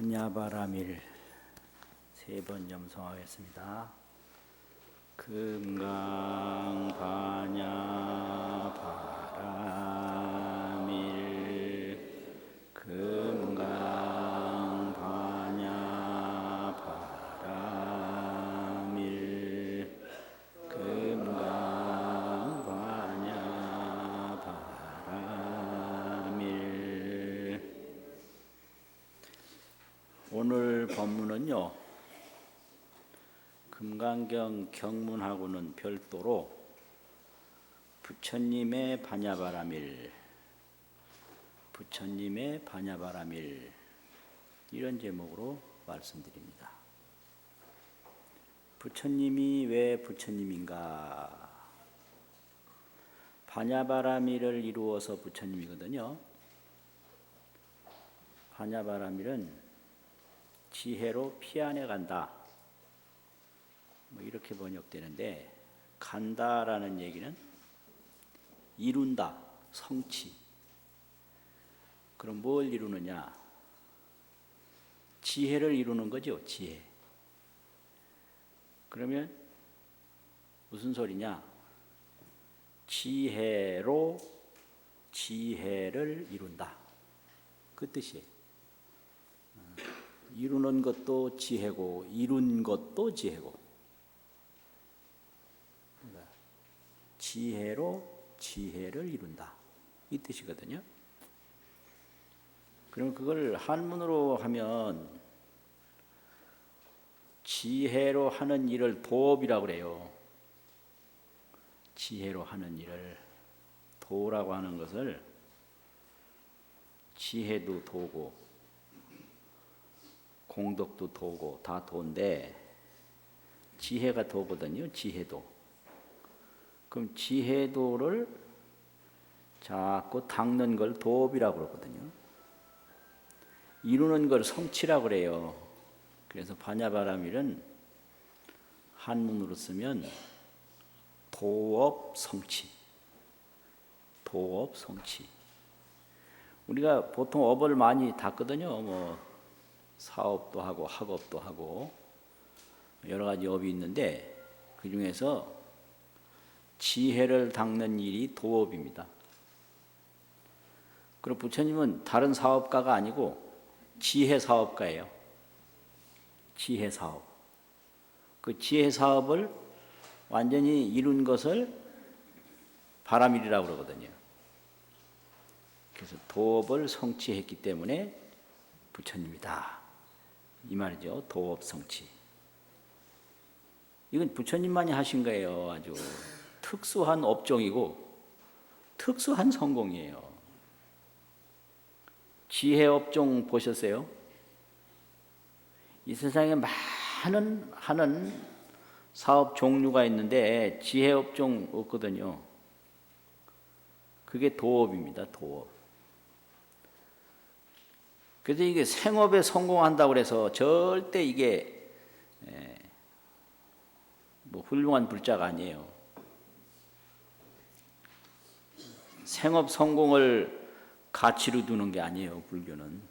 반야바라밀 3번 염송하겠습니다. 금강 반야 바라밀 금강 반야 바라밀 금강 반야 바라밀. 오늘 법문은요, 금강경 경문하고는 별도로 부처님의 반야바라밀, 부처님의 반야바라밀, 이런 제목으로 말씀드립니다. 부처님이 왜 부처님인가? 반야바라밀을 이루어서 부처님이거든요. 반야바라밀은 지혜로 피안해 간다, 뭐 이렇게 번역되는데, 간다라는 얘기는 이룬다, 성취. 그럼 뭘 이루느냐? 지혜를 이루는 거죠, 지혜. 그러면 무슨 소리냐? 지혜로 지혜를 이룬다, 그 뜻이에요. 이루는 것도 지혜고 이룬 것도 지혜고, 그러니까 지혜로 지혜를 이룬다, 이 뜻이거든요. 그럼 그걸 한문으로 하면 지혜로 하는 일을 도업이라고 그래요. 지혜로 하는 일을, 도라고 하는 것을 지혜도 도고 공덕도 도고 다 도인데, 지혜가 도거든요. 지혜도. 그럼 지혜도를 자꾸 닦는 걸 도업이라고 그러거든요. 이루는 걸 성취라고 그래요. 그래서 반야바라밀은 한문으로 쓰면 도업 성취, 도업 성취. 우리가 보통 업을 많이 닦거든요. 뭐 사업도 하고 학업도 하고 여러 가지 업이 있는데, 그 중에서 지혜를 닦는 일이 도업입니다. 그리고 부처님은 다른 사업가가 아니고 지혜 사업가예요. 지혜 사업. 그 지혜 사업을 완전히 이룬 것을 바라밀이라고 그러거든요. 그래서 도업을 성취했기 때문에 부처님이다, 이 말이죠. 도업 성취. 이건 부처님만이 하신 거예요. 아주 특수한 업종이고 특수한 성공이에요. 지혜 업종 보셨어요? 이 세상에 많은 하는 사업 종류가 있는데 지혜 업종 없거든요. 그게 도업입니다. 도업. 그래서 이게 생업에 성공한다고 해서 절대 이게 뭐 훌륭한 불자가 아니에요. 생업 성공을 가치로 두는 게 아니에요. 불교는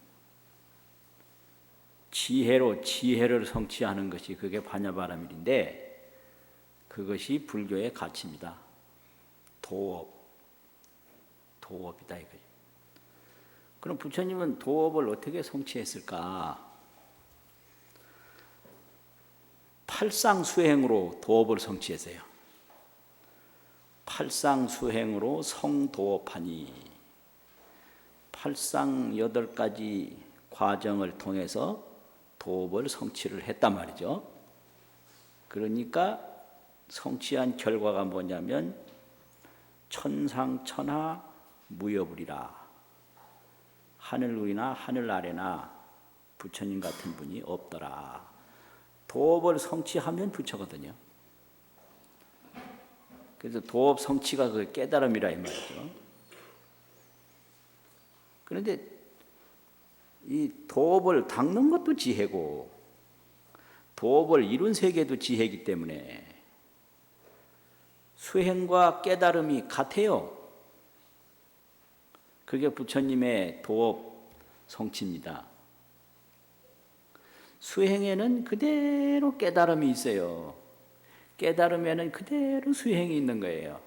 지혜로 지혜를 성취하는 것이, 그게 반야바라밀인데, 그것이 불교의 가치입니다. 도업, 도업이다 이거예요. 그럼 부처님은 도업을 어떻게 성취했을까? 팔상수행으로 도업을 성취했어요. 팔상수행으로 성도업하니, 팔상 8가지 과정을 통해서 도업을 성취를 했단 말이죠. 그러니까 성취한 결과가 뭐냐면 천상천하 무여불이라, 하늘 위나 하늘 아래나 부처님 같은 분이 없더라. 도업을 성취하면 부처거든요. 그래서 도업 성취가 그 깨달음이라 이 말이죠. 그런데 이 도업을 닦는 것도 지혜고 도업을 이룬 세계도 지혜이기 때문에 수행과 깨달음이 같아요. 그게 부처님의 도업 성취입니다. 수행에는 그대로 깨달음이 있어요. 깨달음에는 그대로 수행이 있는 거예요.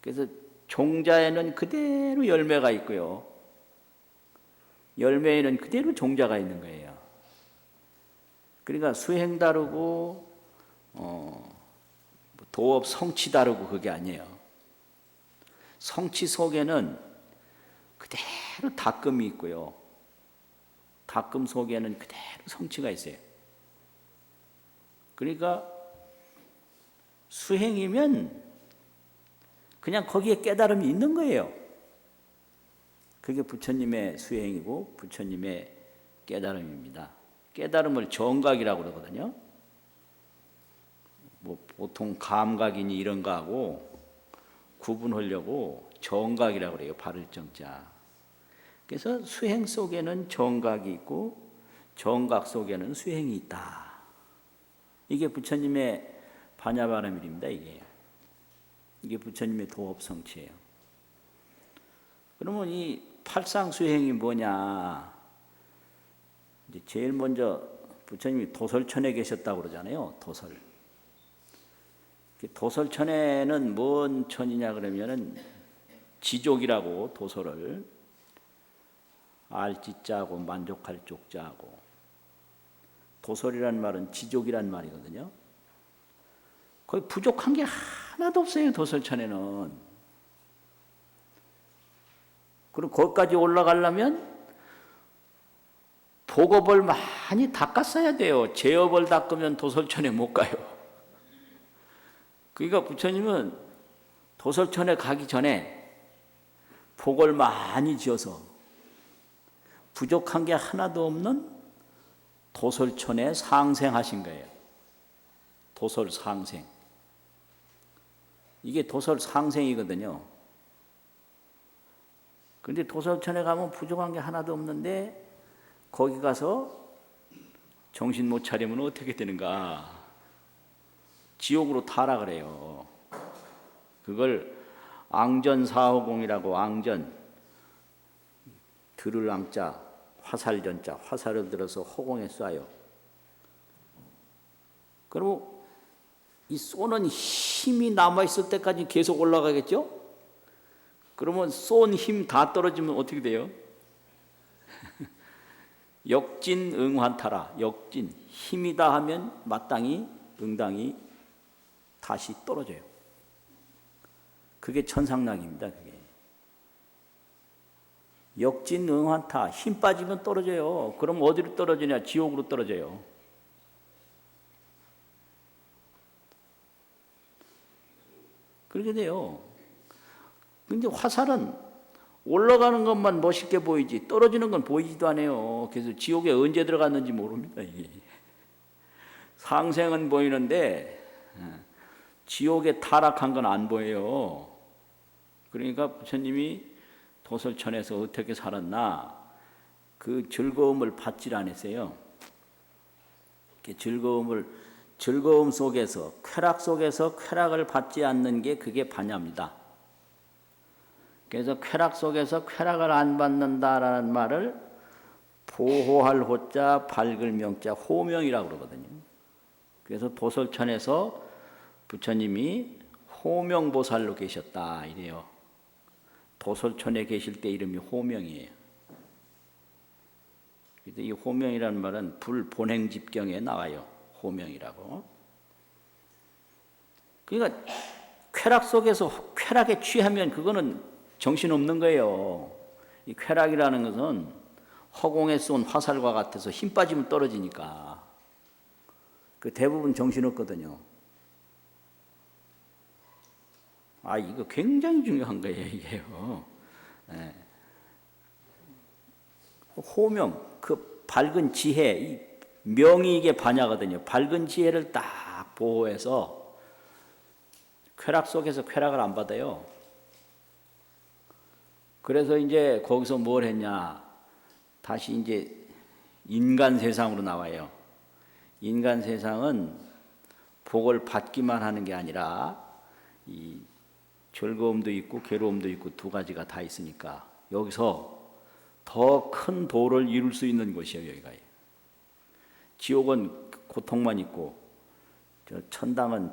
그래서 종자에는 그대로 열매가 있고요. 열매에는 그대로 종자가 있는 거예요. 그러니까 수행 다르고 도업 성취 다르고 그게 아니에요. 성취 속에는 그대로 닦음이 있고요. 닦음 속에는 그대로 성취가 있어요. 그러니까 수행이면 그냥 거기에 깨달음이 있는 거예요. 그게 부처님의 수행이고 부처님의 깨달음입니다. 깨달음을 정각이라고 그러거든요. 뭐 보통 감각이니 이런 거하고 구분하려고 정각이라고 그래요. 바를 정자. 그래서 수행 속에는 정각이 있고 정각 속에는 수행이 있다. 이게 부처님의 반야바라밀입니다. 이게 부처님의 도업성취예요. 그러면 이 팔상수행이 뭐냐? 이제 제일 먼저 부처님이 도설천에 계셨다고 그러잖아요. 도설천에는 뭔 천이냐 그러면은 지족이라고 도설을 알지자고 만족할 쪽자고 도설이란 말은 지족이란 말이거든요. 거의 부족한 게 하나도 없어요. 도설천에는. 그리고 거기까지 올라가려면 복업을 많이 닦았어야 돼요. 제업을 닦으면 도설천에 못 가요. 그러니까 부처님은 도설천에 가기 전에 복을 많이 지어서 부족한 게 하나도 없는 도설천에 상생하신 거예요. 도설상생. 이게 도설상생이거든요. 그런데 도설천에 가면 부족한 게 하나도 없는데 거기 가서 정신 못 차리면 어떻게 되는가? 지옥으로 타락을 해요. 그걸 앙전사호공이라고 앙전, 들을 앙자, 화살전자, 화살을 들어서 호공에 쏴요. 그리고 이 쏘는 힘이 남아있을 때까지 계속 올라가겠죠? 그러면 쏜 힘 다 떨어지면 어떻게 돼요? 역진응환타라. 역진, 힘이다 하면 마땅히 응당이 다시 떨어져요. 그게 천상락입니다. 그게. 역진응환타, 힘 빠지면 떨어져요. 그럼 어디로 떨어지냐? 지옥으로 떨어져요. 그렇게 돼요. 근데 화살은 올라가는 것만 멋있게 보이지 떨어지는 건 보이지도 않아요. 그래서 지옥에 언제 들어갔는지 모릅니다. 이게. 상생은 보이는데 지옥에 타락한 건 안 보여요. 그러니까 부처님이 도설천에서 어떻게 살았나 그 즐거움을 받질 않았어요. 즐거움 속에서 쾌락 속에서 쾌락을 받지 않는 게 그게 반야입니다. 그래서 쾌락 속에서 쾌락을 안 받는다라는 말을 보호할 호자 밝을 명자 호명이라고 그러거든요. 그래서 도설천에서 부처님이 호명보살로 계셨다 이래요. 도설천에 계실 때 이름이 호명이에요. 그래서 이 호명이라는 말은 불본행집경에 나와요. 호명이라고. 그러니까 쾌락 속에서 쾌락에 취하면 그거는 정신없는 거예요. 이 쾌락이라는 것은 허공에 쏜 화살과 같아서 힘 빠지면 떨어지니까 그 대부분 정신없거든요. 이거 굉장히 중요한 거예요, 이게요. 네. 호명, 그 밝은 지혜, 이 명이 이게 반야거든요. 밝은 지혜를 딱 보호해서 쾌락 속에서 쾌락을 안 받아요. 그래서 이제 거기서 뭘 했냐? 다시 이제 인간 세상으로 나와요. 인간 세상은 복을 받기만 하는 게 아니라 이 즐거움도 있고 괴로움도 있고 두 가지가 다 있으니까 여기서 더 큰 도를 이룰 수 있는 곳이에요, 여기가. 지옥은 고통만 있고 저 천당은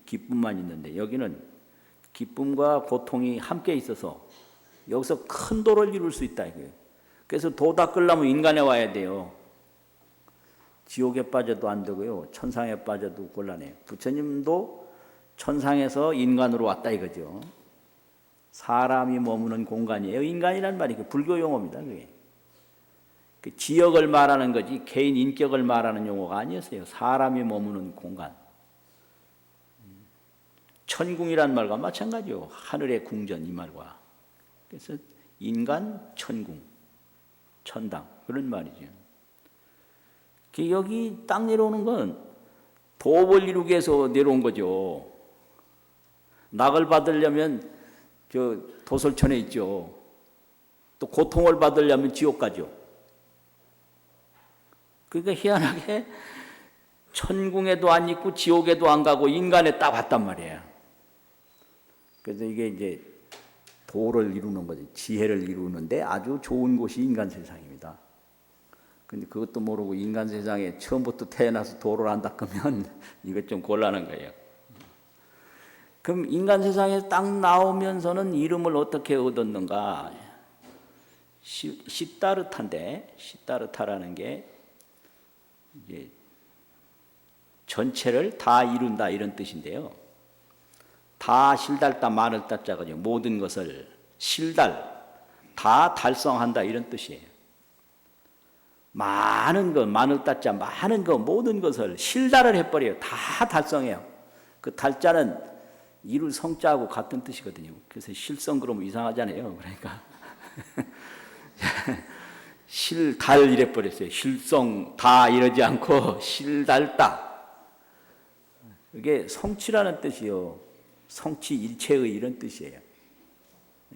기쁨만 있는데 여기는 기쁨과 고통이 함께 있어서 여기서 큰 도를 이룰 수 있다 이거예요. 그래서 도 닦으려면 인간에 와야 돼요. 지옥에 빠져도 안 되고요. 천상에 빠져도 곤란해요. 부처님도 천상에서 인간으로 왔다 이거죠. 사람이 머무는 공간이에요. 인간이란 말이 그 불교 용어입니다. 그게. 그 지역을 말하는 거지 개인 인격을 말하는 용어가 아니었어요. 사람이 머무는 공간. 천궁이란 말과 마찬가지요. 하늘의 궁전 이 말과. 그래서 인간 천궁, 천당 그런 말이죠. 여기 땅 내려오는 건 도업을 이루기 위해서 내려온 거죠. 낙을 받으려면 저 도솔천에 있죠. 또 고통을 받으려면 지옥 가죠. 그러니까 희한하게 천궁에도 안 있고 지옥에도 안 가고 인간에 딱 왔단 말이에요. 그래서 이게 이제 도를 이루는 거지, 지혜를 이루는데 아주 좋은 곳이 인간 세상입니다. 근데 그것도 모르고 인간 세상에 처음부터 태어나서 도를 안 닦으면 이거 좀 곤란한 거예요. 그럼 인간 세상에 딱 나오면서는 이름을 어떻게 얻었는가? 시다르타인데, 시다르타라는 게 이제 전체를 다 이룬다 이런 뜻인데요. 다 실달다 마늘 따자거든요. 모든 것을 실달, 다 달성한다 이런 뜻이에요. 많은 것, 마늘 따자 많은 것, 모든 것을 실달을 해버려요. 다 달성해요. 그 달자는 이룰 성자하고 같은 뜻이거든요. 그래서 실성 그러면 이상하잖아요. 그러니까 실달 이래버렸어요. 실성 다 이러지 않고 실달다. 이게 성취라는 뜻이요. 성취 일체의 이런 뜻이에요.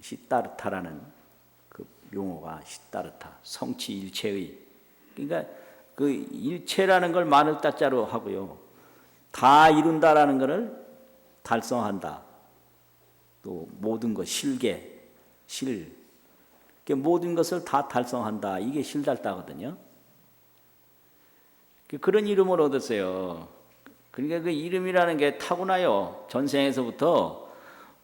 시다르타라는 그 용어가 시다르타, 성취 일체의. 그러니까 그 일체라는 걸 마늘 따자로 하고요. 다 이룬다라는 것을 달성한다. 또 모든 것 실계, 실. 모든 것을 다 달성한다. 이게 실달다거든요. 그런 이름을 얻었어요. 그러니까 그 이름이라는 게 타고나요. 전생에서부터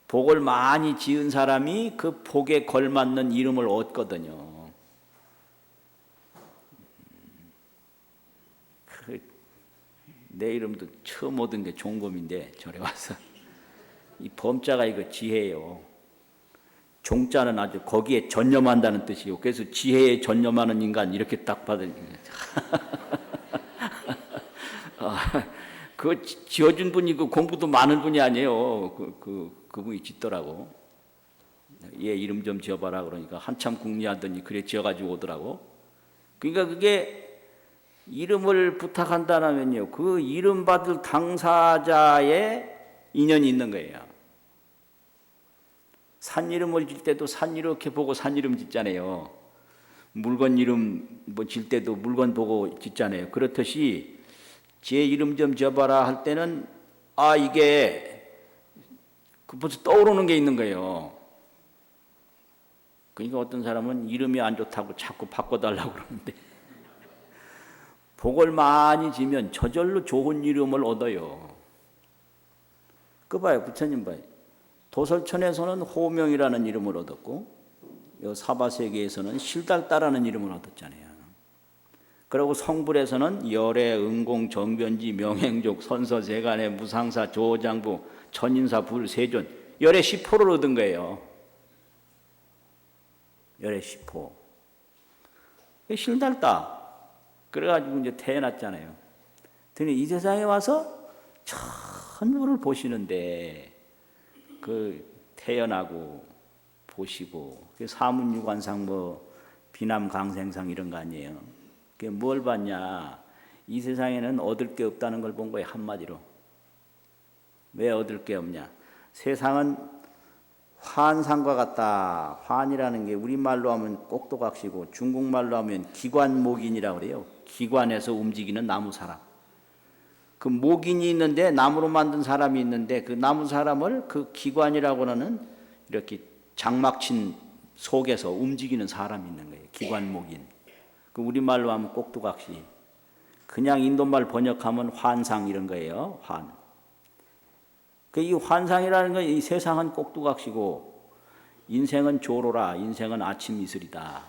복을 많이 지은 사람이 그 복에 걸맞는 이름을 얻거든요. 내 이름도 처음 얻은 게 종검인데 절에 와서 이 범자가 이거 지혜예요. 종자는 아주 거기에 전념한다는 뜻이요. 그래서 지혜에 전념하는 인간 이렇게 딱 받으니까 그 지어준 분이 그 공부도 많은 분이 아니에요. 그분이 짓더라고. 얘 이름 좀 지어봐라 그러니까 한참 궁리하더니 그래 지어가지고 오더라고. 그러니까 그게 이름을 부탁한다면요, 그 이름 받을 당사자의 인연이 있는 거예요. 산 이름을 질 때도 산 이렇게 보고 산 이름 짓잖아요. 물건 이름 뭐 질 때도 물건 보고 짓잖아요. 그렇듯이 제 이름 좀 지어봐라 할 때는 이게 벌써 떠오르는 게 있는 거예요. 그러니까 어떤 사람은 이름이 안 좋다고 자꾸 바꿔달라고 그러는데 복을 많이 지면 저절로 좋은 이름을 얻어요. 그 봐요, 부처님 봐요. 도솔천에서는 호명이라는 이름을 얻었고 사바세계에서는 실달다라는 이름을 얻었잖아요. 그리고 성불에서는 열애, 응공, 정변지, 명행족, 선서세간의 무상사, 조장부, 천인사, 불세존 열애 10호를 얻은 거예요. 열애 10호. 실달다. 그래가지고 이제 태어났잖아요. 근데 이 세상에 와서 천부를 보시는데 그 태어나고 보시고 사문유관상 뭐 비남강생상 이런 거 아니에요. 그게 뭘 봤냐? 이 세상에는 얻을 게 없다는 걸 본 거예요. 한마디로. 왜 얻을 게 없냐? 세상은 환상과 같다. 환이라는 게 우리말로 하면 꼭두각시고 중국말로 하면 기관목인이라고 그래요. 기관에서 움직이는 나무 사람. 그 목인이 있는데 나무로 만든 사람이 있는데 그 나무 사람을 그 기관이라고 하는 이렇게 장막 친 속에서 움직이는 사람이 있는 거예요. 기관목인. 그 우리말로 하면 꼭두각시. 그냥 인도말 번역하면 환상 이런 거예요. 이 환상이라는 건 이 세상은 꼭두각시고 인생은 조로라. 인생은 아침 이슬이다.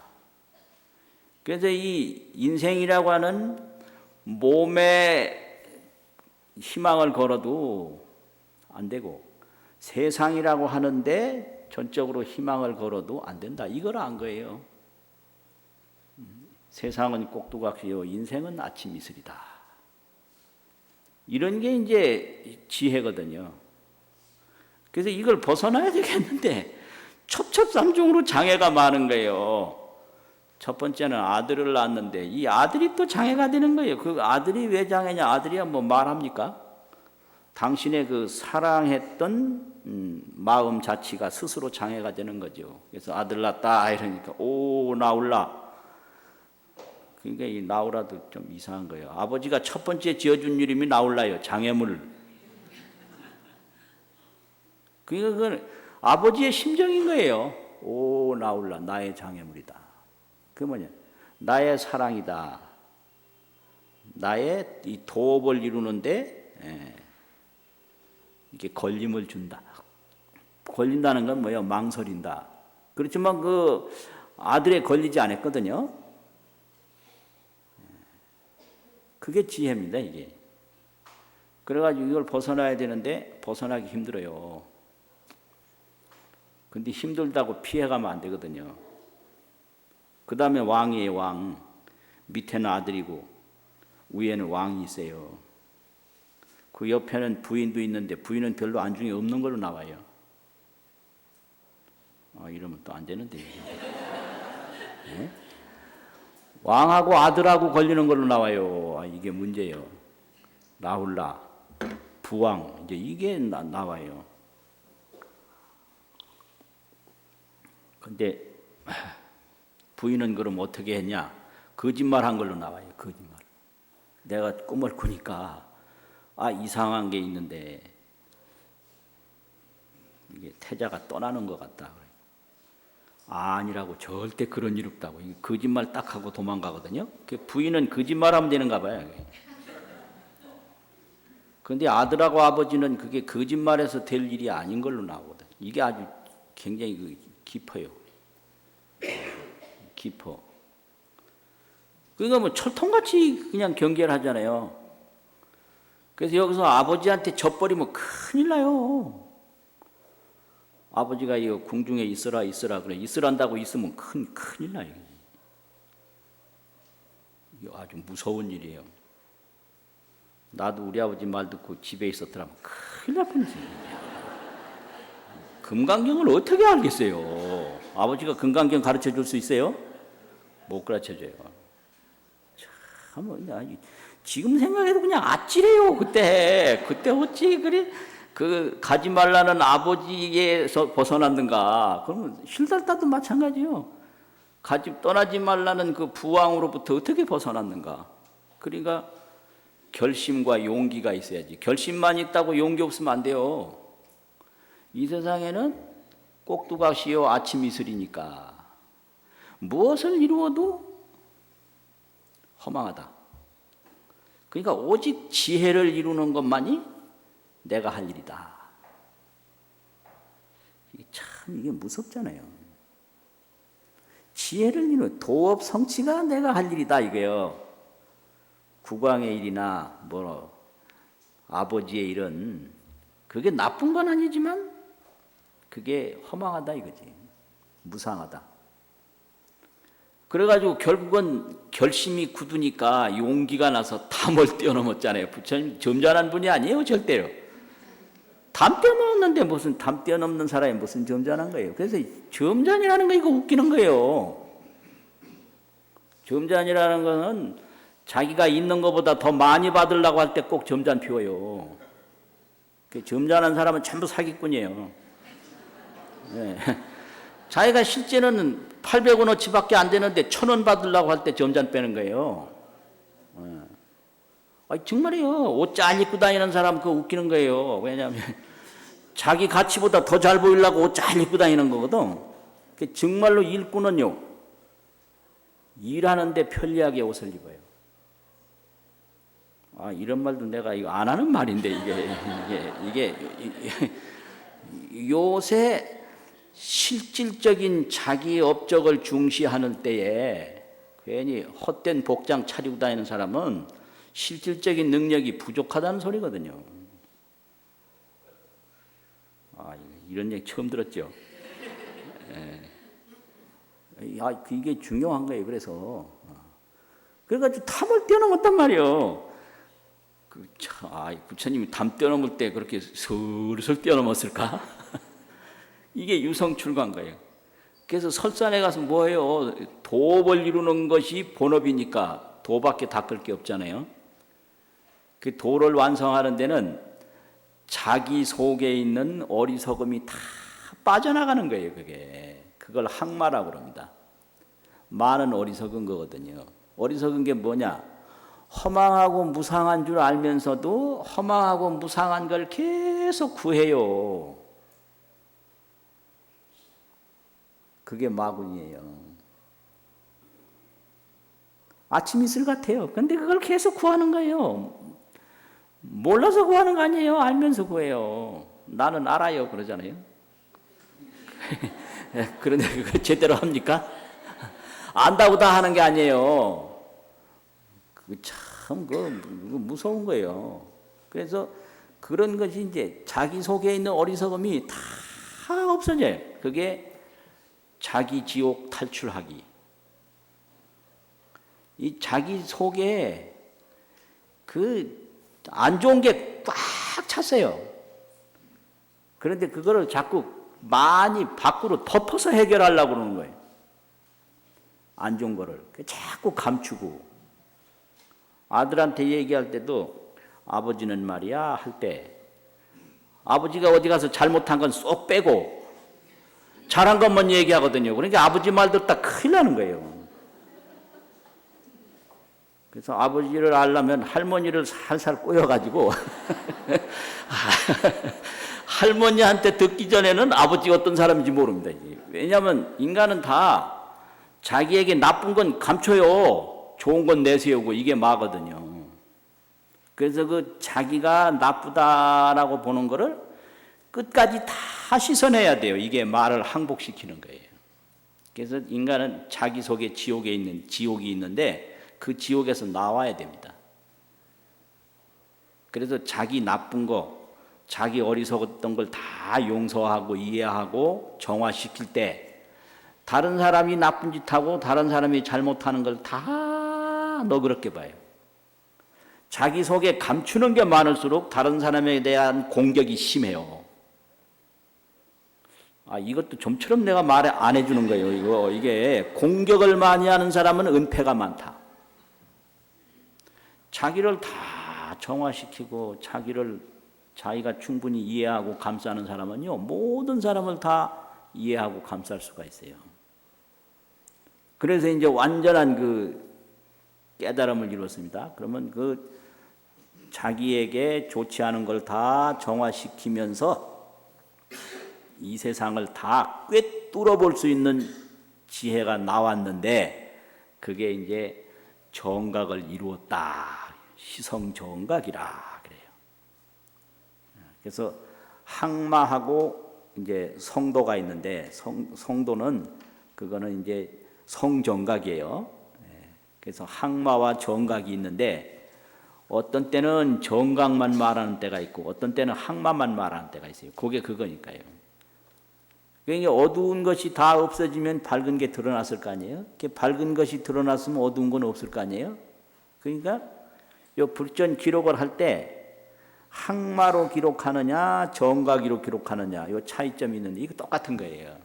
그래서 이 인생이라고 하는 몸에 희망을 걸어도 안 되고 세상이라고 하는데 전적으로 희망을 걸어도 안 된다. 이걸 안 거예요. 세상은 꼭두각시요 인생은 아침 이슬이다. 이런 게 이제 지혜거든요. 그래서 이걸 벗어나야 되겠는데 첩첩산중으로 장애가 많은 거예요. 첫 번째는 아들을 낳았는데 이 아들이 또 장애가 되는 거예요. 그 아들이 왜 장애냐? 아들이야 뭐 말합니까? 당신의 그 사랑했던 마음 자체가 스스로 장애가 되는 거죠. 그래서 아들 낳았다 이러니까 오 나올라. 그러니까 이 나오라도 좀 이상한 거예요. 아버지가 첫 번째 지어준 이름이 나올라요. 장애물. 그러니까 그건 아버지의 심정인 거예요. 오 나올라 나의 장애물이다. 그게 뭐냐? 나의 사랑이다. 나의 이 도업을 이루는데 이게 걸림을 준다. 걸린다는 건 뭐예요? 망설인다. 그렇지만 그 아들에 걸리지 않았거든요. 그게 지혜입니다, 이게. 그래가지고 이걸 벗어나야 되는데 벗어나기 힘들어요. 근데 힘들다고 피해가면 안 되거든요. 그 다음에 왕이에요, 왕. 밑에는 아들이고 위에는 왕이 있어요. 그 옆에는 부인도 있는데 부인은 별로 안중에 없는 걸로 나와요. 이러면 또 안 되는데. 네? 왕하고 아들하고 걸리는 걸로 나와요. 이게 문제예요. 라훌라, 부왕, 이제 이게 나와요. 근데 부인은 그럼 어떻게 했냐? 거짓말 한 걸로 나와요. 거짓말. 내가 꿈을 꾸니까 이상한 게 있는데 이게 태자가 떠나는 것 같다. 아니라고 절대 그런 일 없다고. 거짓말 딱 하고 도망가거든요. 부인은 거짓말하면 되는가 봐요. 그런데 아들하고 아버지는 그게 거짓말해서 될 일이 아닌 걸로 나오거든. 이게 아주 굉장히 깊어요. 깊어. 그러니까 뭐 철통같이 그냥 경계를 하잖아요. 그래서 여기서 아버지한테 져버리면 큰일 나요. 아버지가 이거 궁중에 있으라 그래. 있으란다고 있으면 큰일 나요. 이거 아주 무서운 일이에요. 나도 우리 아버지 말 듣고 집에 있었더라면 큰일 날 뻔했어요. 금강경을 어떻게 알겠어요? 아버지가 금강경 가르쳐 줄 수 있어요? 못 가르쳐 줘요. 참, 지금 생각해도 그냥 아찔해요. 그때 어찌 그래? 가지 말라는 아버지에서 벗어났는가? 그러면 실달따도 마찬가지요. 떠나지 말라는 그 부왕으로부터 어떻게 벗어났는가? 그러니까 결심과 용기가 있어야지. 결심만 있다고 용기 없으면 안 돼요. 이 세상에는 꼭두각시요 아침 이슬이니까 무엇을 이루어도 허망하다. 그러니까 오직 지혜를 이루는 것만이 내가 할 일이다. 이게 무섭잖아요. 지혜를 이루는 도업 성취가 내가 할 일이다 이거예요. 국왕의 일이나 아버지의 일은 그게 나쁜 건 아니지만 그게 허망하다 이거지. 무상하다. 그래가지고 결국은 결심이 굳으니까 용기가 나서 담을 뛰어넘었잖아요. 부처님 점잖은 분이 아니에요, 절대로. 담 뛰어넘는데 무슨 담 뛰어넘는 사람이 무슨 점잖은 거예요. 그래서 점잖이라는 거 이거 웃기는 거예요. 점잖이라는 거는 자기가 있는 것보다 더 많이 받으려고 할 때 꼭 점잖 피워요. 점잖은 사람은 전부 사기꾼이에요. 네. 자기가 실제는 800원어치밖에 안 되는데 1,000원 받으려고 할 때 점잔 빼는 거예요. 정말이에요. 옷 잘 입고 다니는 사람 그거 웃기는 거예요. 왜냐하면 자기 가치보다 더 잘 보이려고 옷 잘 입고 다니는 거거든. 정말로 일꾼은요, 일하는데 편리하게 옷을 입어요. 이런 말도 내가 이거 안 하는 말인데, 이게 요새 실질적인 자기 업적을 중시하는 때에 괜히 헛된 복장 차리고 다니는 사람은 실질적인 능력이 부족하다는 소리거든요. 이런 얘기 처음 들었죠. 이게 중요한 거예요. 그래가지고 탐을 뛰어넘었단 말이에요. 부처님이 탐 뛰어넘을 때 그렇게 슬슬 뛰어넘었을까? 이게 유성출가인 거예요. 그래서 설산에 가서 뭐예요? 도업을 이루는 것이 본업이니까 도밖에 닦을 게 없잖아요. 그 도를 완성하는 데는 자기 속에 있는 어리석음이 다 빠져나가는 거예요. 그걸 항마라고 그럽니다. 많은 어리석은 거거든요. 어리석은 게 뭐냐? 허망하고 무상한 줄 알면서도 허망하고 무상한 걸 계속 구해요. 그게 마군이에요. 아침 이슬 같아요. 근데 그걸 계속 구하는 거예요. 몰라서 구하는 거 아니에요. 알면서 구해요. 나는 알아요. 그러잖아요. 그런데 그걸 제대로 합니까? 안다고 다 하는 게 아니에요. 참 무서운 거예요. 그래서 그런 것이 이제 자기 속에 있는 어리석음이 다 없어져요. 그게 자기 지옥 탈출하기. 이 자기 속에 안 좋은 게 꽉 찼어요. 그런데 그거를 자꾸 많이 밖으로 덮어서 해결하려고 그러는 거예요. 안 좋은 거를 자꾸 감추고. 아들한테 얘기할 때도 아버지는 말이야 할 때 아버지가 어디 가서 잘못한 건 쏙 빼고 잘한 것만 얘기하거든요. 그러니까 아버지 말 듣다 큰일 나는 거예요. 그래서 아버지를 알려면 할머니를 살살 꼬여가지고 할머니한테 듣기 전에는 아버지가 어떤 사람인지 모릅니다. 왜냐하면 인간은 다 자기에게 나쁜 건 감춰요. 좋은 건 내세우고 이게 마거든요. 그래서 자기가 나쁘다라고 보는 거를 끝까지 다 씻어내야 돼요. 이게 말을 항복시키는 거예요. 그래서 인간은 자기 속에 지옥이 있는데 그 지옥에서 나와야 됩니다. 그래서 자기 나쁜 거, 자기 어리석었던 걸 다 용서하고 이해하고 정화시킬 때 다른 사람이 나쁜 짓 하고 다른 사람이 잘못하는 걸 다 너그럽게 봐요. 자기 속에 감추는 게 많을수록 다른 사람에 대한 공격이 심해요. 이것도 좀처럼 내가 말 안 해주는 거예요. 이게 공격을 많이 하는 사람은 은폐가 많다. 자기를 다 정화시키고 자기가 충분히 이해하고 감싸는 사람은요, 모든 사람을 다 이해하고 감쌀 수가 있어요. 그래서 이제 완전한 깨달음을 이뤘습니다. 그러면 자기에게 좋지 않은 걸 다 정화시키면서 이 세상을 다 꿰뚫어 볼 수 있는 지혜가 나왔는데 그게 이제 정각을 이루었다. 시성정각이라 그래요. 그래서 항마하고 이제 성도가 있는데 성도는 그거는 이제 성정각이에요. 그래서 항마와 정각이 있는데 어떤 때는 정각만 말하는 때가 있고 어떤 때는 항마만 말하는 때가 있어요. 그게 그거니까요. 그러니까 어두운 것이 다 없어지면 밝은 게 드러났을 거 아니에요? 이렇게 밝은 것이 드러났으면 어두운 건 없을 거 아니에요? 그러니까 요 불전 기록을 할 때 항마로 기록하느냐 정각으로 기록하느냐 요 차이점이 있는데 이거 똑같은 거예요.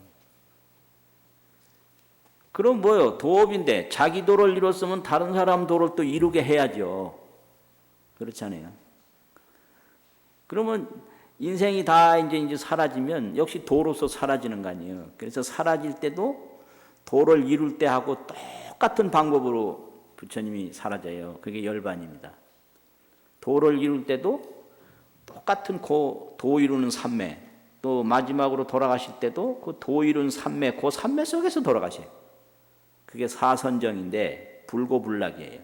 그럼 뭐요? 도업인데 자기 도를 이뤘으면 다른 사람 도를 또 이루게 해야죠. 그렇잖아요. 그러면 인생이 다 이제 사라지면 역시 도로서 사라지는 거 아니에요. 그래서 사라질 때도 도를 이룰 때 하고 똑같은 방법으로 부처님이 사라져요. 그게 열반입니다. 도를 이룰 때도 똑같은 도 이루는 삼매, 또 마지막으로 돌아가실 때도 그 도 이룬 산매, 그 산매 속에서 돌아가셔요. 그게 사선정인데 불고불락이에요.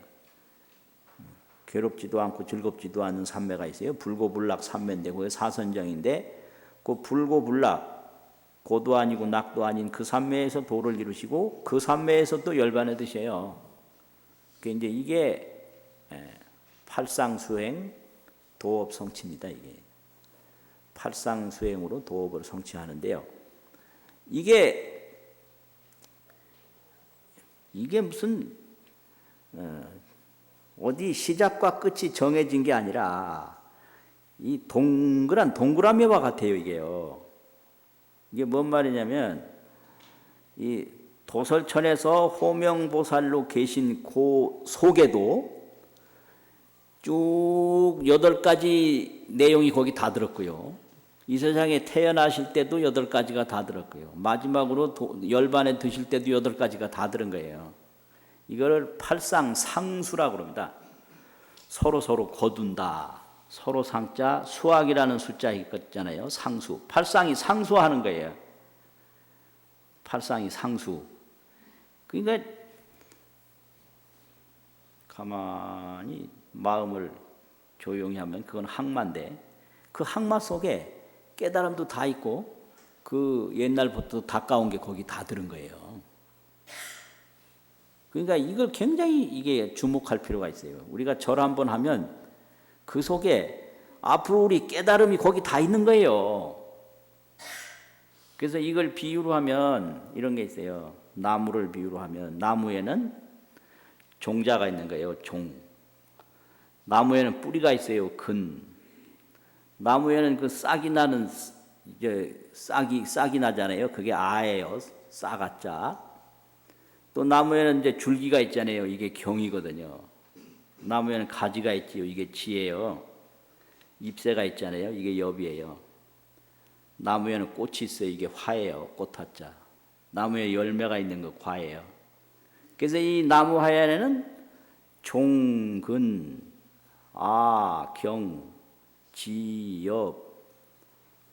괴롭지도 않고 즐겁지도 않은 산매가 있어요. 불고불락 산매인데 그게 사선정인데 그 불고불락, 고도 아니고 낙도 아닌 그 산매에서 도를 이루시고 그 산매에서 또 열반에 드셔요. 그러니까 이제 이게 팔상수행 도업성취입니다. 이게 팔상수행으로 도업을 성취하는데요. 이게 무슨 어디 시작과 끝이 정해진 게 아니라 이 동그란 동그라미와 같아요. 이게요. 이게 뭔 말이냐면 이 도설천에서 호명보살로 계신 그 속에도 쭉 8가지 내용이 거기 다 들었고요. 이 세상에 태어나실 때도 8가지가 다 들었고요. 마지막으로 열반에 드실 때도 8가지가 다 들은 거예요. 이거를 팔상상수라고 합니다. 서로 거둔다. 서로 상자, 수학이라는 숫자 있잖아요. 상수. 팔상이 상수하는 거예요. 팔상이 상수. 그러니까 가만히 마음을 조용히 하면 그건 항마인데 그 항마 속에 깨달음도 다 있고 그 옛날부터 닦아온 게 거기 다 들은 거예요. 그러니까 이걸 굉장히 이게 주목할 필요가 있어요. 우리가 절 한번 하면 그 속에 앞으로 우리 깨달음이 거기 다 있는 거예요. 그래서 이걸 비유로 하면 이런 게 있어요. 나무를 비유로 하면 나무에는 종자가 있는 거예요. 종. 나무에는 뿌리가 있어요. 근. 나무에는 그 싹이 나는 이제 싹이 나잖아요. 그게 아예요. 싹아자. 또 나무에는 이제 줄기가 있잖아요. 이게 경이거든요. 나무에는 가지가 있지요. 이게 지예요. 잎새가 있잖아요. 이게 엽이에요. 나무에는 꽃이 있어요. 이게 화예요. 꽃화자. 나무에 열매가 있는 거 과예요. 그래서 이 나무 하얀에는 종, 근, 아, 경, 지, 엽,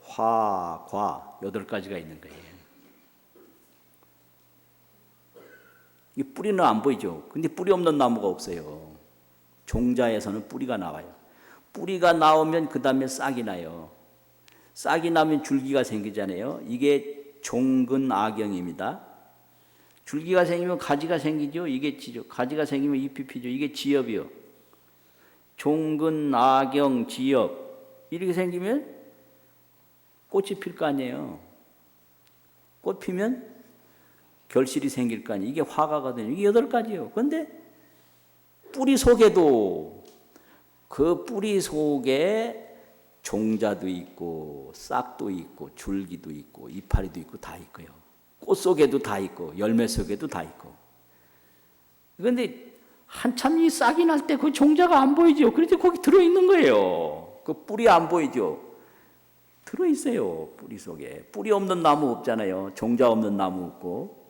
화, 과 8가지가 있는 거예요. 이 뿌리는 안 보이죠. 근데 뿌리 없는 나무가 없어요. 종자에서는 뿌리가 나와요. 뿌리가 나오면 그 다음에 싹이 나요. 싹이 나면 줄기가 생기잖아요. 이게 종근아경입니다. 줄기가 생기면 가지가 생기죠. 이게 지죠. 가지가 생기면 잎이 피죠. 이게 지엽이요. 종근아경 지엽 이렇게 생기면 꽃이 필 거 아니에요. 꽃 피면 결실이 생길 거 아니에요. 이게 화가거든요. 이게 8가지예요. 그런데 뿌리 속에도 그 뿌리 속에 종자도 있고 싹도 있고 줄기도 있고 이파리도 있고 다 있고요. 꽃 속에도 다 있고 열매 속에도 다 있고. 그런데 한참 이 싹이 날 때 그 종자가 안 보이죠. 그런데 거기 들어있는 거예요. 그 뿌리 안 보이죠. 들어있어요. 뿌리 속에. 뿌리 없는 나무 없잖아요. 종자 없는 나무 없고.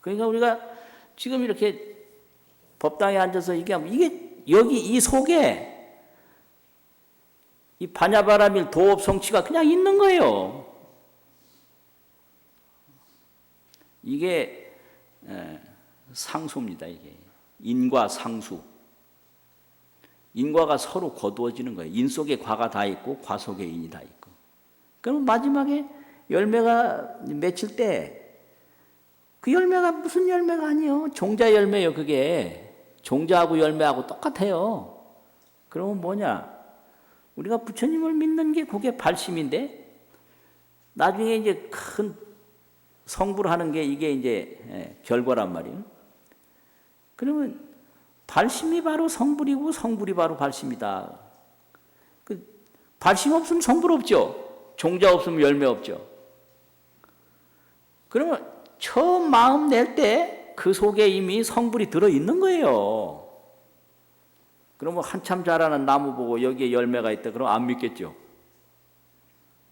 그러니까 우리가 지금 이렇게 법당에 앉아서 얘기하면 이게 여기 이 속에 이 반야바라밀 도업 성취가 그냥 있는 거예요. 이게 상수입니다. 이게 인과 상수. 인과가 서로 거두어지는 거예요. 인 속에 과가 다 있고 과 속에 인이 다 있고. 그럼 마지막에 열매가 맺힐 때 그 열매가 무슨 열매가 아니에요. 종자 열매예요. 그게 종자하고 열매하고 똑같아요. 그러면 뭐냐? 우리가 부처님을 믿는 게 그게 발심인데 나중에 이제 큰 성불을 하는 게 이게 이제 결과란 말이에요. 그러면 발심이 바로 성불이고 성불이 바로 발심이다. 그 발심 없으면 성불 없죠. 종자 없으면 열매 없죠. 그러면 처음 마음 낼 때 그 속에 이미 성불이 들어있는 거예요. 그러면 한참 자라는 나무 보고 여기에 열매가 있다 그러면 안 믿겠죠.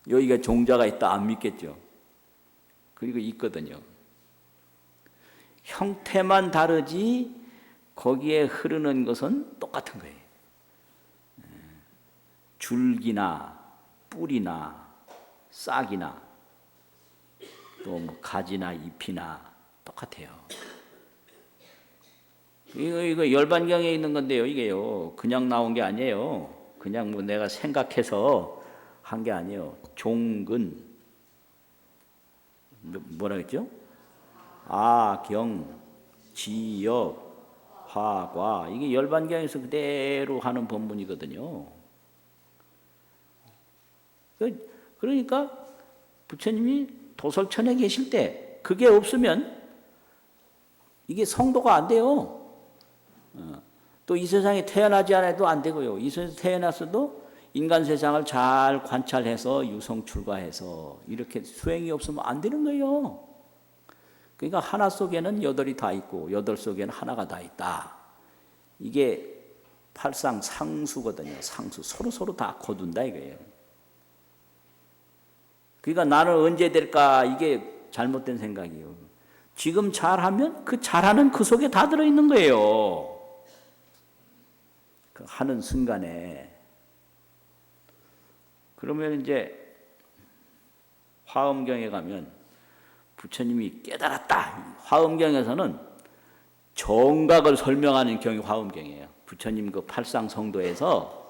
여기가 종자가 있다 안 믿겠죠. 그리고 있거든요. 형태만 다르지 거기에 흐르는 것은 똑같은 거예요. 줄기나 뿌리나 싹이나 또 뭐 가지나 잎이나 똑같아요. 이거 열반경에 있는 건데요. 이게요. 그냥 나온 게 아니에요. 그냥 뭐 내가 생각해서 한 게 아니에요. 종근 뭐라 했죠? 아경 지역 화과 이게 열반경에서 그대로 하는 본문이거든요. 그러니까 부처님이 도솔천에 계실 때 그게 없으면 이게 성도가 안 돼요. 또 이 세상에 태어나지 않아도 안 되고요. 이 세상에 태어났어도 인간 세상을 잘 관찰해서 유성출가해서 이렇게 수행이 없으면 안 되는 거예요. 그러니까 하나 속에는 여덟이 다 있고 여덟 속에는 하나가 다 있다. 이게 팔상 상수거든요. 상수 서로 다 거둔다 이거예요. 그러니까 나는 언제 될까 이게 잘못된 생각이에요. 지금 잘하면 그 잘하는 그 속에 다 들어있는 거예요. 그 하는 순간에. 그러면 이제 화엄경에 가면 부처님이 깨달았다. 화엄경에서는 정각을 설명하는 경이 화엄경이에요. 부처님 그 팔상성도에서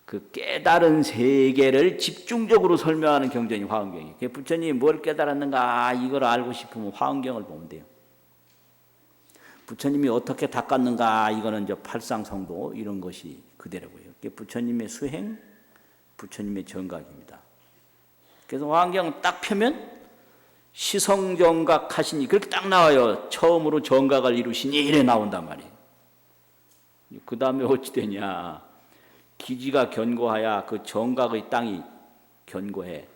그 깨달은 세계를 집중적으로 설명하는 경전이 화엄경이에요. 부처님이 뭘 깨달았는가 이걸 알고 싶으면 화엄경을 보면 돼요. 부처님이 어떻게 닦았는가 이거는 이제 팔상성도 이런 것이 그대로고요. 부처님의 수행, 부처님의 정각입니다. 그래서 화엄경 딱 펴면 시성정각 하시니 그렇게 딱 나와요. 처음으로 정각을 이루시니 이래 나온단 말이에요. 그 다음에 어찌 되냐. 기지가 견고하야 그 정각의 땅이 견고해.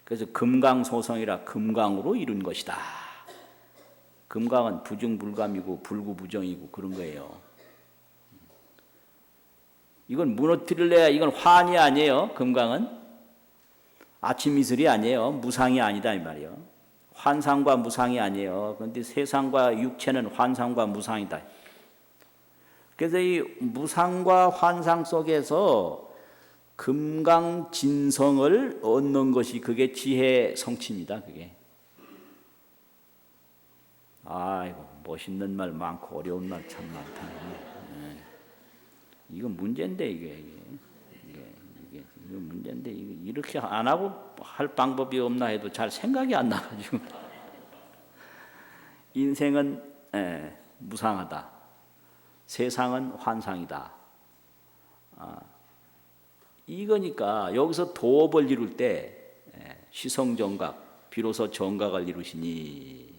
그래서 금강소성이라 금강으로 이룬 것이다. 금강은 부증불감이고 불구부정이고 그런 거예요. 이건 무너뜨릴래야 이건 환이 아니에요. 금강은 아침 이슬이 아니에요. 무상이 아니다 이 말이에요. 환상과 무상이 아니에요. 그런데 세상과 육체는 환상과 무상이다. 그래서 이 무상과 환상 속에서 금강진성을 얻는 것이 그게 지혜 성취입니다. 그게. 아이고 멋있는 말 많고 어려운 말 참 많다. 이건 문제인데 이게 문제인데 이렇게 안 하고 할 방법이 없나 해도 잘 생각이 안 나가지고 인생은 무상하다. 세상은 환상이다. 이거니까 여기서 도업을 이룰 때 시성정각 비로소 정각을 이루시니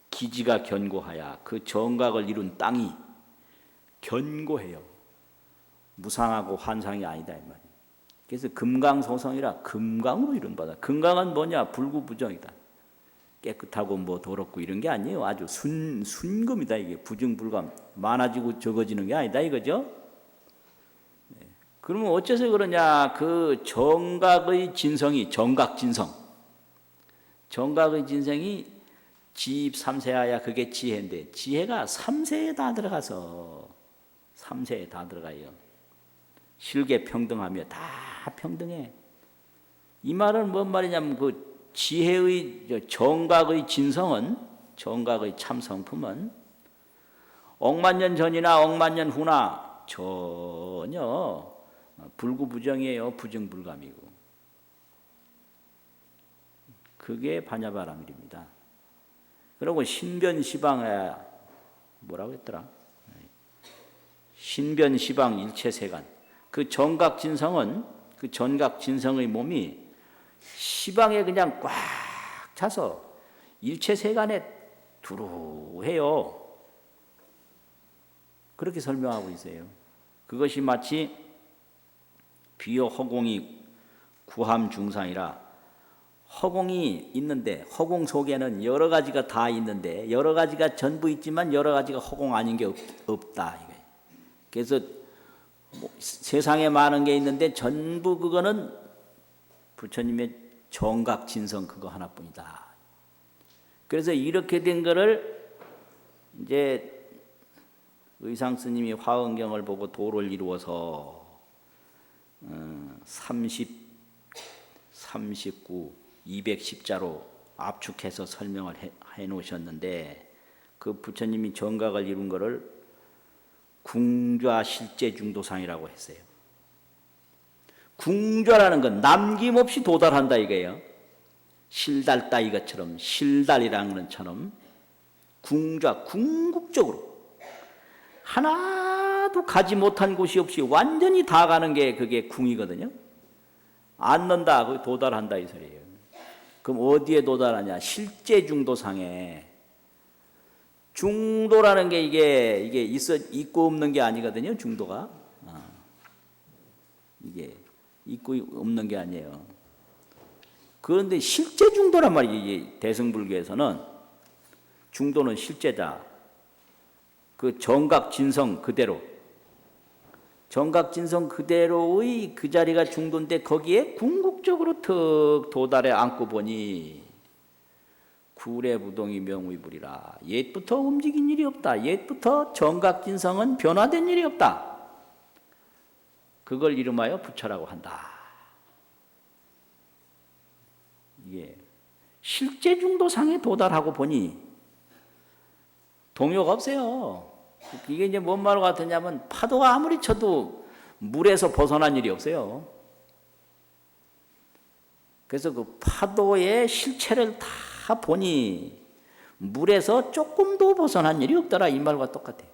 기지가 견고하야 그 정각을 이룬 땅이 견고해요. 무상하고 환상이 아니다 이 말이에요. 그래서 금강소성이라 금강으로 이룬 바다. 금강은 뭐냐? 불구부정이다. 깨끗하고 뭐 더럽고 이런 게 아니에요. 아주 순금이다 이게. 부증불감 많아지고 적어지는 게 아니다 이거죠. 그러면 어째서 그러냐? 그 정각의 진성이 정각진성. 정각의 진성이 지입 삼세하야 그게 지혜인데 지혜가 삼세에 다 들어가서 삼세에 다 들어가요. 실계 평등하며 다 평등해. 이 말은 뭔 말이냐면 그 지혜의 정각의 진성은 정각의 참성품은 억만년 전이나 억만년 후나 전혀 불구부정이에요. 부정불감이고. 그게 반야바라밀입니다. 그리고 신변시방에 뭐라고 했더라? 신변시방 일체세간. 그 정각진성은 그 전각진성의 몸이 시방에 그냥 꽉 차서 일체세간에 두루해요. 그렇게 설명하고 있어요. 그것이 마치 비요 허공이 구함중상이라 허공이 있는데 허공 속에는 여러 가지가 다 있는데 여러 가지가 전부 있지만 여러 가지가 허공 아닌 게 없다. 그래서 뭐 세상에 많은 게 있는데 전부 그거는 부처님의 정각진성 그거 하나뿐이다. 그래서 이렇게 된 거를 이제 의상 스님이 화엄경을 보고 도를 이루어서 39, 210자로 압축해서 설명을 해 놓으셨는데 그 부처님이 정각을 이룬 것을 궁좌 실제 중도상이라고 했어요. 궁좌라는 건 남김없이 도달한다 이거예요. 실달다 이것처럼 실달이라는 것처럼 궁좌 궁극적으로 하나도 가지 못한 곳이 없이 완전히 다 가는 게 그게 궁이거든요. 앉는다, 그 도달한다 이 소리예요. 그럼 어디에 도달하냐? 실제 중도상에. 중도라는 게 이게 있고 없는 게 아니거든요. 중도가 이게 있고 없는 게 아니에요. 그런데 실제 중도란 말이에요. 이게 대승불교에서는 중도는 실제다. 그 정각 진성 그대로, 정각 진성 그대로의 그 자리가 중도인데 거기에 궁극적으로 턱 도달해 앉고 보니 구례부동이 명의불이라. 옛부터 움직인 일이 없다. 옛부터 정각 진성은 변화된 일이 없다. 그걸 이름하여 부처라고 한다. 이게 실제 중도상에 도달하고 보니 동요가 없어요. 이게 이제 뭔 말과 같으냐면 파도가 아무리 쳐도 물에서 벗어난 일이 없어요. 그래서 그 파도의 실체를 다 보니 물에서 조금도 벗어난 일이 없더라 이 말과 똑같아요.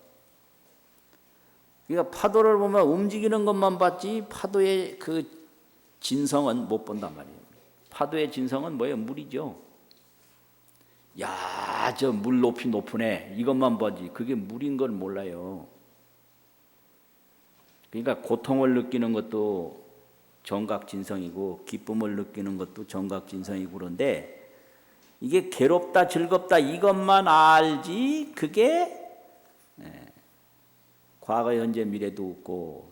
그러니까 파도를 보면 움직이는 것만 봤지 파도의 그 진성은 못 본단 말이에요. 파도의 진성은 뭐예요? 물이죠. 야, 저 물 높이 높으네. 이것만 보지. 그게 물인 걸 몰라요. 그러니까 고통을 느끼는 것도 정각진성이고 기쁨을 느끼는 것도 정각진성이고 그런데 이게 괴롭다 즐겁다 이것만 알지 그게 과거 현재 미래도 없고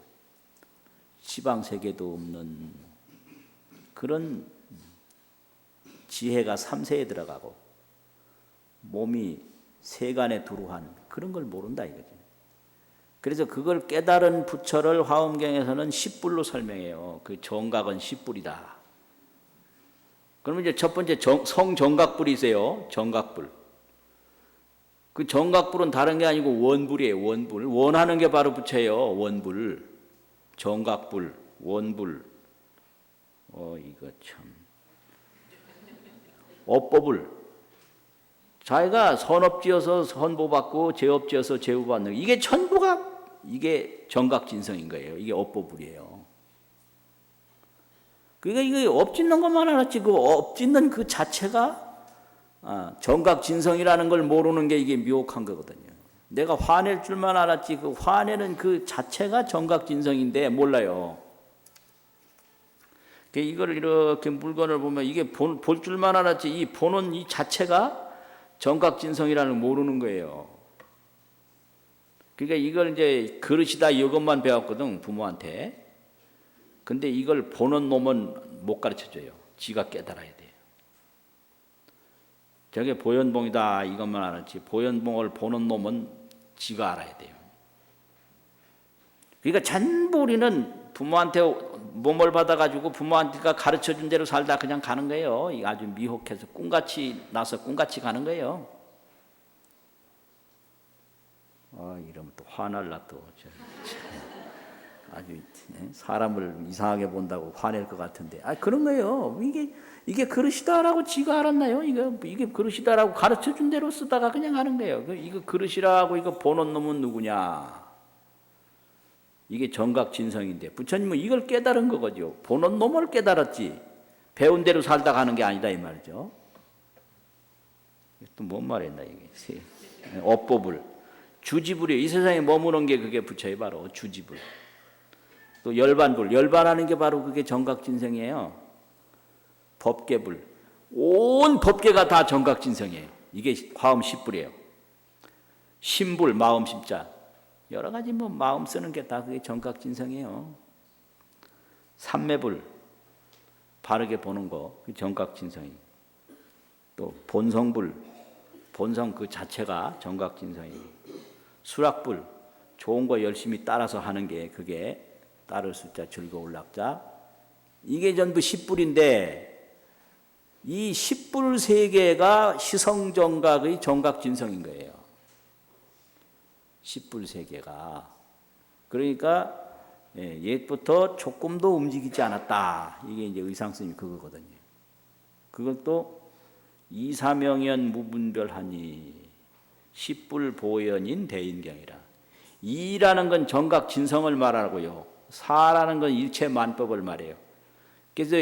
시방세계도 없는 그런 지혜가 삼세에 들어가고 몸이 세간에 두루한 그런 걸 모른다 이거죠. 그래서 그걸 깨달은 부처를 화엄경에서는 10불로 설명해요. 그 정각은 10불이다. 그러면 이제 첫 번째 성정각불이세요. 정각불. 그 정각불은 다른 게 아니고 원불이에요. 원불. 원하는 게 바로 부처예요. 원불. 정각불, 원불. 이거 참. 업법을. 자기가 선업지어서 선보받고 죄업지어서 죄우받는 이게 전부가 이게 정각진성인 거예요. 이게 업보불이에요. 그러니까 이게 업짓는 것만 알았지 그 업짓는 그 자체가 정각진성이라는 걸 모르는 게 이게 미혹한 거거든요. 내가 화낼 줄만 알았지 그 화내는 그 자체가 정각진성인데 몰라요. 이걸 이렇게 물건을 보면 이게 볼 줄만 알았지 이 보는 이 자체가 정각진성이라는 걸 모르는 거예요. 그러니까 이걸 이제 그릇이다 이것만 배웠거든 부모한테. 근데 이걸 보는 놈은 못 가르쳐줘요. 지가 깨달아야 돼요. 저게 보현봉이다 이것만 알았지 보현봉을 보는 놈은 지가 알아야 돼요. 그러니까 전부 우리는 부모한테 몸을 받아가지고 부모한테가 가르쳐준 대로 살다 그냥 가는 거예요. 아주 미혹해서 꿈같이 나서 꿈같이 가는 거예요. 이러면 또 화날라 또. 아주 사람을 이상하게 본다고 화낼 것 같은데. 그런 거예요. 이게 그릇이다라고 지가 알았나요? 이게 그릇이다라고 가르쳐준 대로 쓰다가 그냥 하는 거예요. 이거 그릇이라고 이거 보는 놈은 누구냐? 이게 정각진성인데 부처님은 이걸 깨달은 거거든요. 보는 놈을 깨달았지 배운 대로 살다 가는 게 아니다 이 말이죠. 또 뭔 말했나 이게. 업보불, 주지불이에요. 이 세상에 머무는 게 그게 부처의 바로 주지불. 또 열반불, 열반하는 게 바로 그게 정각진성이에요. 법계불, 온 법계가 다 정각진성이에요. 이게 화엄 10불이에요. 심불, 마음 심자. 여러 가지 마음 쓰는 게 다 그게 정각진성이에요. 삼매불, 바르게 보는 거, 그 정각진성이. 또 본성불, 본성 그 자체가 정각진성이. 수락불, 좋은 거 열심히 따라서 하는 게 그게 따를 숫자 즐거울 낙자. 이게 전부 10불인데 이 십불 세계가 시성정각의 정각진성인 거예요. 십불 세계가. 그러니까 옛부터 조금도 움직이지 않았다. 이게 이제 의상스님이 그거거든요. 그것도 이사명연 무분별하니 십불보연인 대인경이라. 이라는 건 정각진성을 말하고요. 사라는 건 일체만법을 말해요. 그래서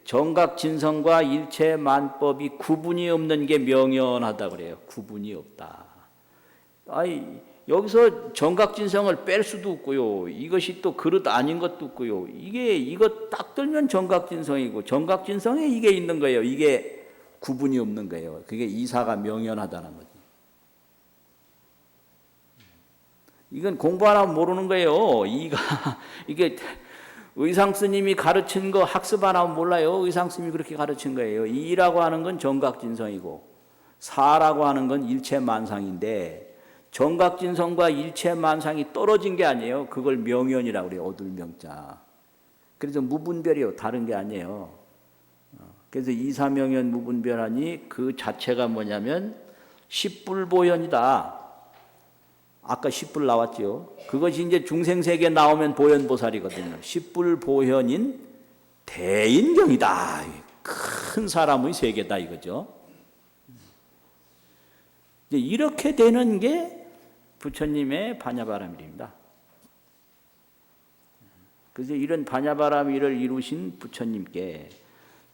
정각진성과 일체만법이 구분이 없는 게 명연하다 그래요. 구분이 없다. 아니 여기서 정각진성을 뺄 수도 없고요. 이것이 또 그릇 아닌 것도 없고요. 이거 딱 들면 정각진성이고 정각진성에 이게 있는 거예요. 이게 구분이 없는 거예요. 그게 이사가 명연하다는 거지. 이건 공부 안 하면 모르는 거예요. 이게 의상 스님이 가르친 거 학습 안 하면 몰라요. 의상 스님이 그렇게 가르친 거예요. 이라고 하는 건 정각진성이고 사라고 하는 건 일체만상인데 정각진성과 일체만상이 떨어진 게 아니에요. 그걸 명연이라고 그래요. 어둘명자. 그래서 무분별이요. 다른 게 아니에요. 그래서 이사명연 무분별하니 그 자체가 뭐냐면 십불보연이다. 아까 십불 나왔죠. 그것이 이제 중생세계 나오면 보현보살이거든요. 십불보현인 대인경이다. 큰 사람의 세계다 이거죠. 이제 이렇게 되는 게 부처님의 반야바라밀입니다. 그래서 이런 반야바라밀을 이루신 부처님께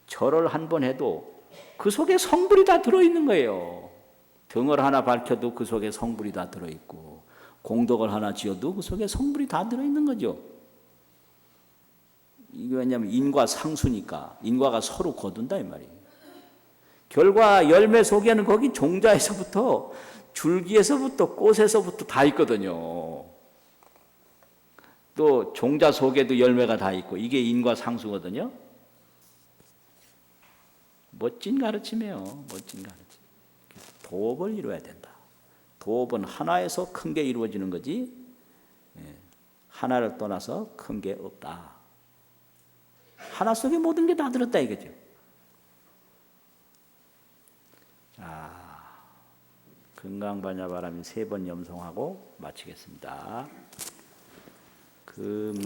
절을 한 번 해도 그 속에 성불이 다 들어있는 거예요. 등을 하나 밝혀도 그 속에 성불이 다 들어있고 공덕을 하나 지어도 그 속에 성불이 다 들어있는 거죠. 이게 왜냐하면 인과 상수니까 인과가 서로 거둔다 이 말이에요. 결과 열매 속에는 거기 종자에서부터 줄기에서부터 꽃에서부터 다 있거든요. 또 종자 속에도 열매가 다 있고 이게 인과 상수거든요. 멋진 가르침이에요. 멋진 가르침. 도업을 이루어야 된다. 도업은 하나에서 큰 게 이루어지는 거지 하나를 떠나서 큰 게 없다. 하나 속에 모든 게 다 들었다 이거죠. 금강반야바라밀 3번 염송하고 마치겠습니다. 금강반야